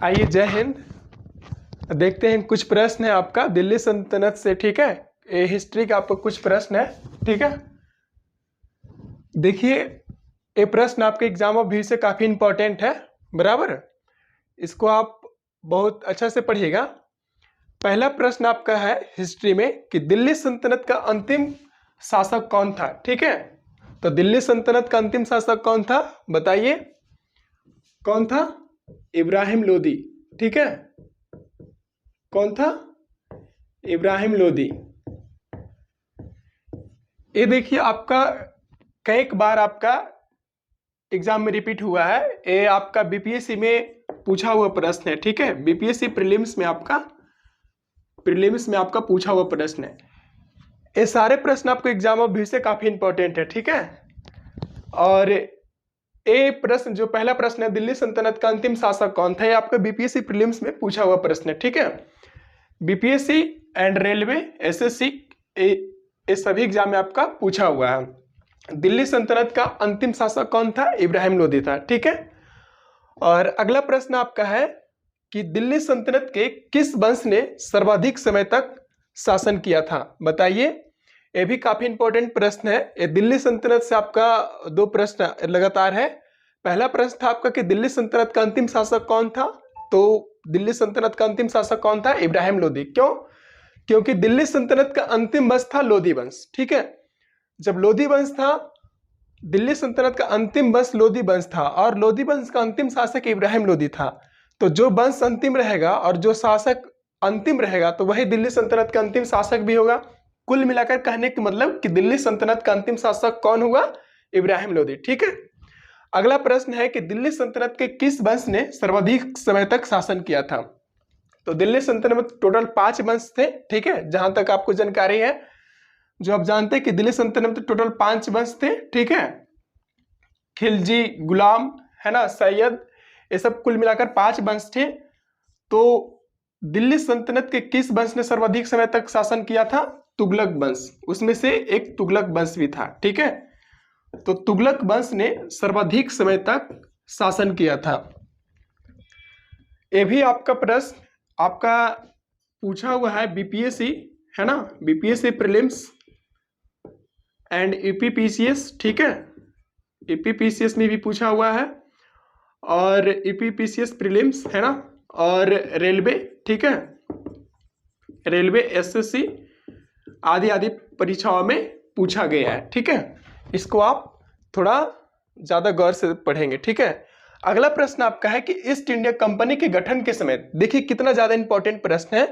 आइए, जय हिंद। देखते हैं कुछ प्रश्न है आपका दिल्ली सल्तनत से। ठीक है, ये हिस्ट्री का आपको कुछ प्रश्न है। ठीक है, देखिए ये प्रश्न आपके एग्जाम ऑफ व्यू से काफी इंपॉर्टेंट है। बराबर, इसको आप बहुत अच्छा से पढ़िएगा। पहला प्रश्न आपका है हिस्ट्री में कि दिल्ली सल्तनत का अंतिम शासक कौन था। ठीक है, तो दिल्ली सल्तनत का अंतिम शासक कौन था बताइए, कौन था? इब्राहिम लोदी। ठीक है, कौन था? इब्राहिम लोदी। ये देखिए आपका कई बार आपका एग्जाम में रिपीट हुआ है। ये आपका बीपीएससी में पूछा हुआ प्रश्न है। ठीक है, बीपीएससी प्रीलिम्स में आपका पूछा हुआ प्रश्न है। ये सारे प्रश्न आपको एग्जाम ऑफ व्यू से काफी इंपॉर्टेंट है। ठीक है, और ये प्रश्न जो पहला प्रश्न है दिल्ली सल्तनत का अंतिम शासक कौन था, ये आपका बीपीएससी प्रीलिम्स में पूछा हुआ प्रश्न है। ठीक है, बीपीएससी एंड रेलवे एसएससी ये सभी एग्जाम में आपका पूछा हुआ है। दिल्ली सल्तनत का अंतिम शासक कौन था? इब्राहिम लोदी था। ठीक है, और अगला प्रश्न आपका है कि दिल्ली सल्तनत के किस वंश ने सर्वाधिक समय तक शासन किया था बताइए। ये भी काफी इंपॉर्टेंट प्रश्न है। ये दिल्ली सल्तनत से आपका दो प्रश्न लगातार है। पहला प्रश्न था आपका कि दिल्ली सल्तनत का अंतिम शासक कौन था, तो दिल्ली सल्तनत का अंतिम शासक कौन था? इब्राहिम लोदी। क्यों? क्योंकि दिल्ली सल्तनत का अंतिम वंश था लोदी वंश। ठीक है, जब लोदी वंश था, दिल्ली सल्तनत का अंतिम वंश लोदी वंश था और लोदी वंश का अंतिम शासक इब्राहिम लोदी था। तो जो वंश अंतिम रहेगा और जो शासक अंतिम रहेगा तो वही दिल्ली सल्तनत का अंतिम शासक भी होगा। कुल मिलाकर कहने का मतलब कि दिल्ली सल्तनत का अंतिम शासक कौन हुआ? इब्राहिम लोदी। ठीक है, अगला प्रश्न है कि दिल्ली सल्तनत के किस वंश ने सर्वाधिक समय तक शासन किया था। तो दिल्ली सल्तनत में टोटल 5 वंश थे। ठीक है, जहां तक आपको जानकारी है, जो आप जानते हैं कि दिल्ली सल्तनत में टोटल 5 वंश थे। ठीक है, खिलजी, गुलाम, है ना, सैयद, ये सब कुल मिलाकर 5 वंश थे। तो दिल्ली सल्तनत के किस वंश ने सर्वाधिक समय तक शासन किया था? तुगलक वंश। उसमें से एक तुगलक वंश भी था। ठीक है, तो तुगलक वंश ने सर्वाधिक समय तक शासन किया था। ये भी आपका प्रश्न आपका पूछा हुआ है बीपीएससी, है ना, बीपीएससी प्रीलिम्स एंड ईपीपीसीएस। ठीक है, ईपीपीसीएस में भी पूछा हुआ है और ईपीपीसीएस प्रीलिम्स, है ना, और रेलवे। ठीक है, रेलवे, एसएससी आदि आदि परीक्षाओं में पूछा गया है। ठीक है, इसको आप थोड़ा ज्यादा गौर से पढ़ेंगे। ठीक है, अगला प्रश्न आपका है कि ईस्ट इंडिया कंपनी के गठन के समय, देखिए कितना ज्यादा इंपॉर्टेंट प्रश्न है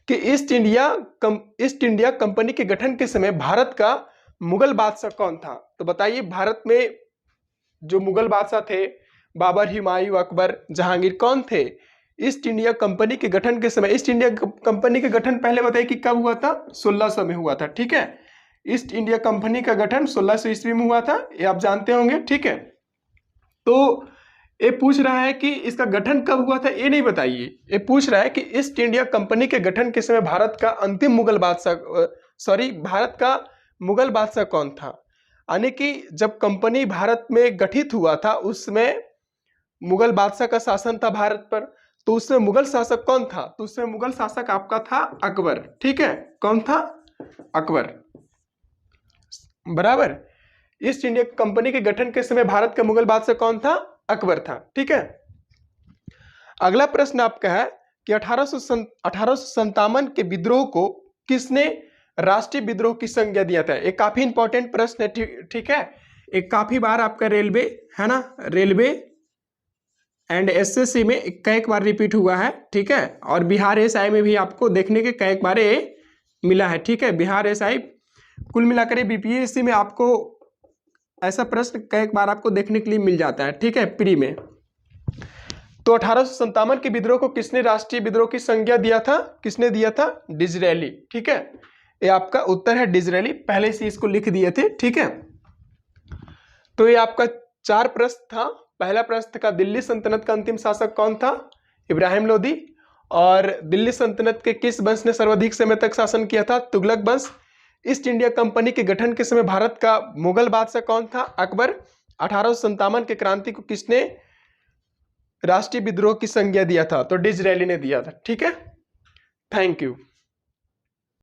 कि ईस्ट इंडिया कंपनी के गठन के समय भारत का मुगल बादशाह कौन था। तो बताइए, भारत में जो मुगल बादशाह थे, बाबर, हुमायूं, अकबर, जहांगीर, कौन थे ईस्ट इंडिया कंपनी के गठन के समय? ईस्ट इंडिया कंपनी का गठन पहले बताइए कि कब हुआ था? 1600 में हुआ था। ठीक है, ईस्ट इंडिया कंपनी का गठन 1600 ईस्वी में हुआ था, ये आप जानते होंगे। ठीक है, तो ये पूछ रहा है कि इसका गठन कब हुआ था, ये नहीं बताइए। ये पूछ रहा है कि ईस्ट इंडिया कंपनी के गठन के समय भारत का अंतिम मुगल बादशाह भारत का मुगल बादशाह कौन था। यानी कि जब कंपनी भारत में गठित हुआ था उसमें मुगल बादशाह का शासन था भारत पर, तो उसमें मुगल शासक कौन था? तो उसमें मुगल शासक आपका था अकबर। ठीक है, कौन था? अकबर। बराबर, ईस्ट इंडिया कंपनी के गठन के समय भारत का मुगल बादशाह कौन था? अकबर था। ठीक है, अगला प्रश्न आपका है कि 1857 के विद्रोह को किसने राष्ट्रीय विद्रोह की संज्ञा दिया था। एक काफी इंपॉर्टेंट प्रश्न है। ठीक है, एक काफी बार आपका रेलवे, है ना, रेलवे एंड एसएससी में कई बार रिपीट हुआ है। ठीक है, और बिहार एसआई में भी आपको देखने के कई बार ये मिला है। ठीक है, बिहार एसआई कुल मिलाकर बीपीएससी में आपको ऐसा प्रश्न कई बार आपको देखने के लिए मिल जाता है। ठीक है, प्री में। तो 1857 के विद्रोह को किसने राष्ट्रीय विद्रोह की संज्ञा दिया था? किसने दिया था? डिजरेली। ठीक है, ये आपका उत्तर है डिजरेली, पहले से इसको लिख दिए थे। ठीक है, तो ये आपका 4 प्रश्न था। पहला प्रश्न का दिल्ली सल्तनत का अंतिम शासक कौन था? इब्राहिम लोदी। और दिल्ली सल्तनत के किस वंश ने सर्वाधिक समय तक शासन किया था? तुगलक वंश। ईस्ट इंडिया कंपनी के गठन के समय भारत का मुगल बादशाह कौन था? अकबर। 1857 के क्रांति को किसने राष्ट्रीय विद्रोह की संज्ञा दिया था? तो डिसरेली ने दिया था। ठीक है, थैंक यू।